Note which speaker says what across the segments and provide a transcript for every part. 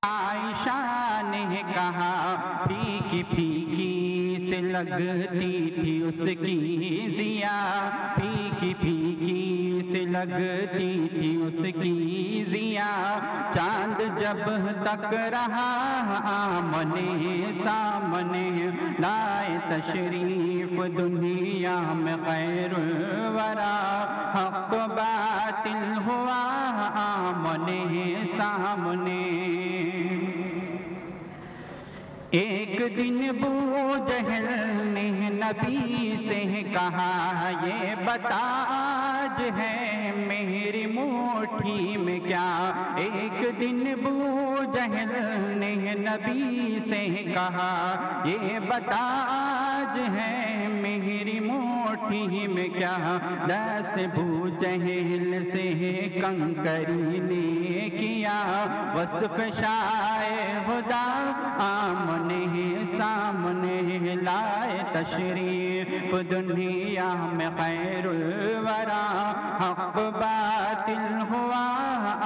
Speaker 1: عائشہ نے کہا پھیکی پھیکی سے لگتی تھی اس کی ضیا، پھیکی پھیکی سے لگتی تھی اس کی ضیا، چاند جب تک رہا آمنے سامنے، لائے تشریف دنیا میں خیر الورا، حق باطل ہوا آمنے سامنے۔ ایک دن ابو جہل نے نبی سے کہا یہ بتا آج ہے میری مٹھی میں کیا، ایک دن ابو جہل نے نبی سے کہا یہ بتا آج ہے میری مٹھی میں کیا، دست ابو جہل سے کنکری نے کیا، وصف شائع خدا آمنے سامنے، لائے تشریف دنیا میں خیر الورا، حق باطل ہوا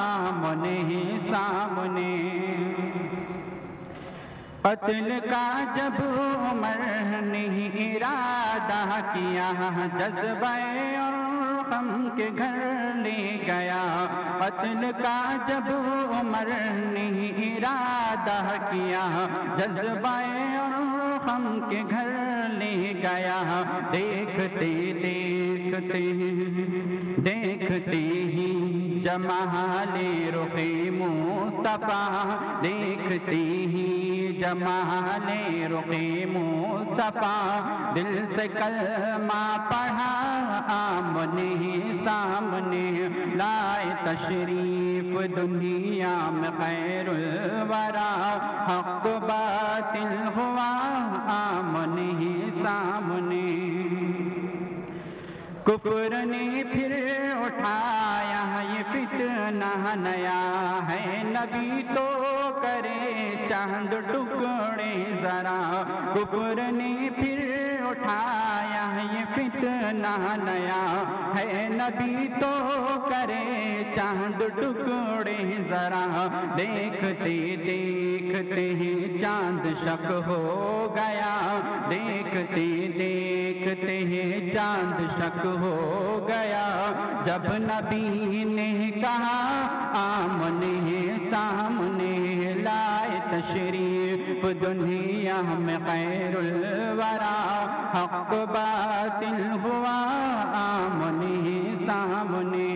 Speaker 1: آمنے سامنے۔ قتل کا جب عمر نے ارادہ کیا، جذبہ اور غم کے گھر لے گیا، قتل کا جب عمر نے ارادہ کیا، جذبہ اور غم کے گھر لے گیا، دیکھتے دیکھتے دیکھتے ہی جمال رخ مصطفیٰ، دیکھتے ہی جمال رخ مصطفیٰ، دل سے کلمہ پڑھا آمنے سامنے، لائے تشریف دنیا میں خیر الورا، حق باطل ہوا آمنے سامنے۔ کفر نے پھر اٹھایا یہ فتنہ نیا ہے، نبی تو کرے چاند ٹکڑے ذرا، کفر نے پھر اٹھایا یہ فتنہ نیا ہے، نبی تو کرے چاند ٹکڑے ذرا، دیکھتے دیکھتے چاند شک ہو گیا، دیکھتے دیکھتے چاند شک ہو گیا، جب نبی نے کہا آمنے سامنے، لائے تشریف دنیا میں خیر الورا، حق باطل ہوا آمنے سامنے۔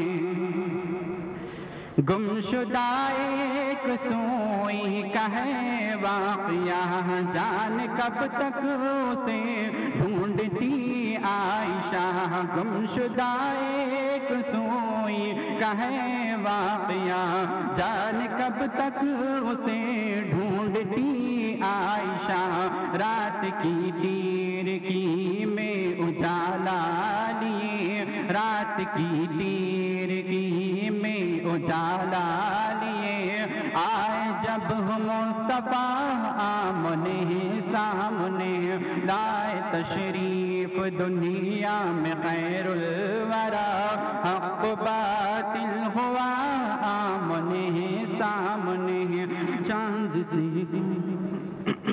Speaker 1: گمشدہ ایک سوئی کا ہے واقعہ، جان کب تک اسے ڈھونڈتی عائشہ، گمشدہ ایک سوئی کا ہے واقعہ، جان کب تک اسے ڈھونڈتی عائشہ، رات کی تیرگی میں اجالا لیے، رات کی تیرگی میں اجالا لیے، آئے جب مصطفیٰ آمنے سامنے، لائے تشریف دنیا میں خیر الورا، حق باطل ہوا آمنے سامنے، چاند سے